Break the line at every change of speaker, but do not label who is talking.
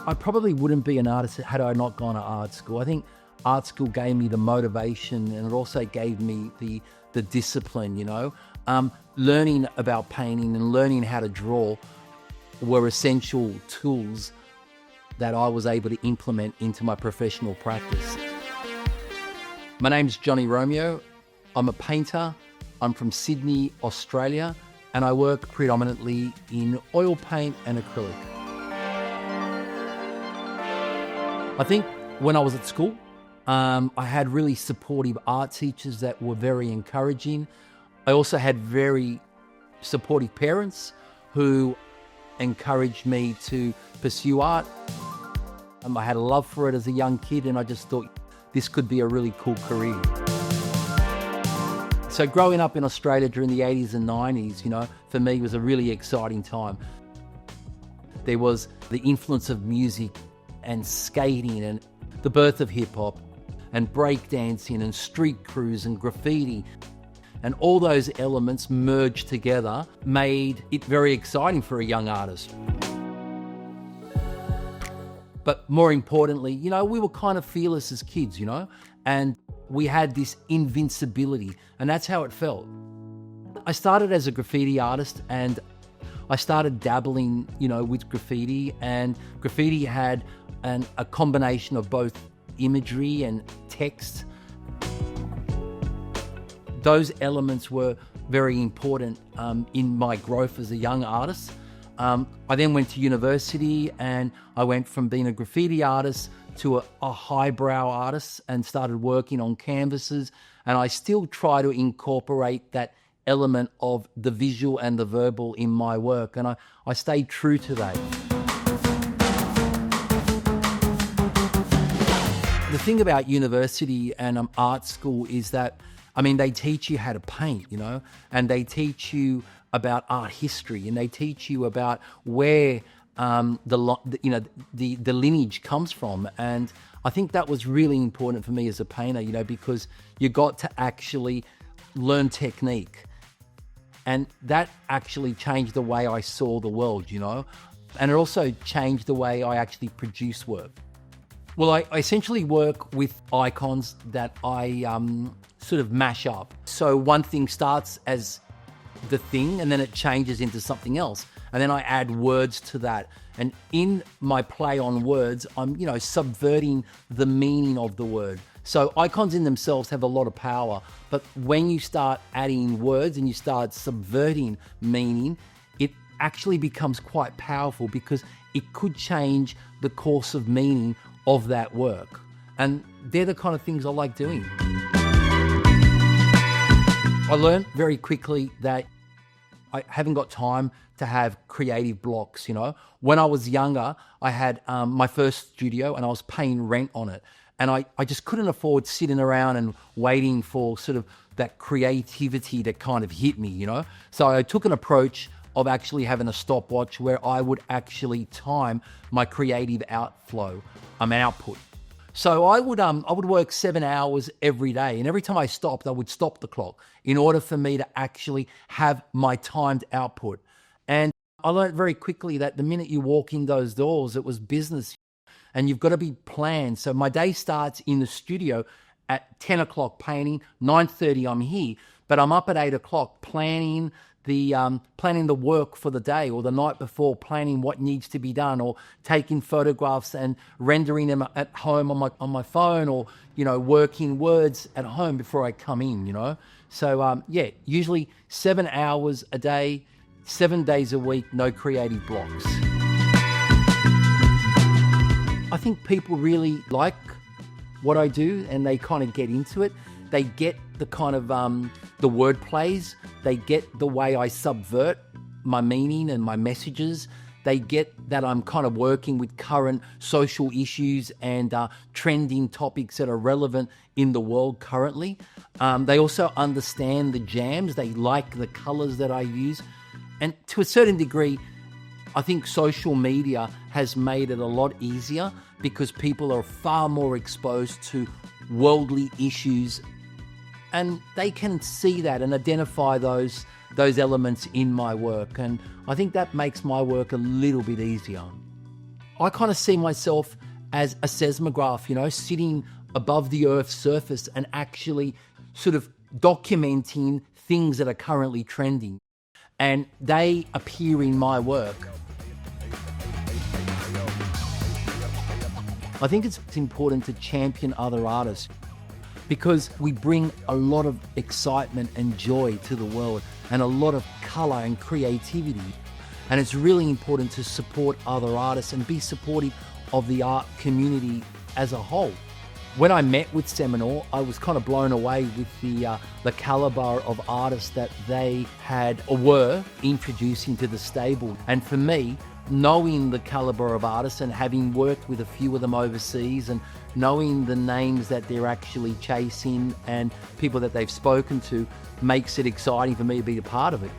I probably wouldn't be an artist had I not gone to art school. I think art school gave me the motivation, and it also gave me the discipline, you know. Learning about painting and learning how to draw were essential tools that I was able to implement into my professional practice. My name's Johnny Romeo. I'm a painter. I'm from Sydney, Australia, and I work predominantly in oil paint and acrylic. I think when I was at school, I had really supportive art teachers that were very encouraging. I also had very supportive parents who encouraged me to pursue art. I had a love for it as a young kid, and I just thought this could be a really cool career. So growing up in Australia during the 80s and 90s, you know, for me was a really exciting time. There was the influence of music and skating and the birth of hip hop and breakdancing and street crews and graffiti. And all those elements merged together made it very exciting for a young artist. But more importantly, you know, we were kind of fearless as kids, you know, and we had this invincibility, and that's how it felt. I started as a graffiti artist, and I started dabbling, you know, with graffiti, and graffiti had a combination of both imagery and text. Those elements were very important in my growth as a young artist. I then went to university, and I went from being a graffiti artist to a highbrow artist and started working on canvases. And I still try to incorporate that element of the visual and the verbal in my work. And I stayed true to that. The thing about university and art school is that, I mean, they teach you how to paint, you know, and they teach you about art history, and they teach you about where the lineage comes from. And I think that was really important for me as a painter, you know, because you got to actually learn technique, and that actually changed the way I saw the world, you know, and it also changed the way I actually produce work. Well, I essentially work with icons that I sort of mash up. So one thing starts as the thing, and then it changes into something else. And then I add words to that. And in my play on words, I'm, you know, subverting the meaning of the word. So icons in themselves have a lot of power, but when you start adding words and you start subverting meaning, it actually becomes quite powerful, because it could change the course of meaning of that work. And they're the kind of things I like doing. I learned very quickly that I haven't got time to have creative blocks, you know. When I was younger, I had my first studio, and I was paying rent on it. And I just couldn't afford sitting around and waiting for sort of that creativity to kind of hit me, you know. So I took an approach of actually having a stopwatch where I would actually time my creative outflow, output. So I would work 7 hours every day, and every time I stopped, I would stop the clock in order for me to actually have my timed output. And I learned very quickly that the minute you walk in those doors, it was business, and you've got to be planned. So my day starts in the studio at 10 o'clock painting, 9:30 I'm here, but I'm up at 8 o'clock planning the work for the day, or the night before, planning what needs to be done, or taking photographs and rendering them at home on my phone, or, you know, working words at home before I come in, you know. So usually 7 hours a day, 7 days a week, no creative blocks. I think people really like what I do, and they kind of get into it. They get the kind of the word plays. They get the way I subvert my meaning and my messages. They get that I'm kind of working with current social issues and trending topics that are relevant in the world currently. They also understand the jams. They like the colors that I use. And to a certain degree, I think social media has made it a lot easier, because people are far more exposed to worldly issues, and they can see that and identify those elements in my work. And I think that makes my work a little bit easier. I kind of see myself as a seismograph, sitting above the Earth's surface and actually sort of documenting things that are currently trending. And they appear in my work. I think it's important to champion other artists because we bring a lot of excitement and joy to the world and a lot of colour and creativity. And it's really important to support other artists and be supportive of the art community as a whole. When I met with Seminal, I was kind of blown away with the calibre of artists that they had or were introducing to the stable. And for me, knowing the calibre of artists and having worked with a few of them overseas and knowing the names that they're actually chasing and people that they've spoken to makes it exciting for me to be a part of it.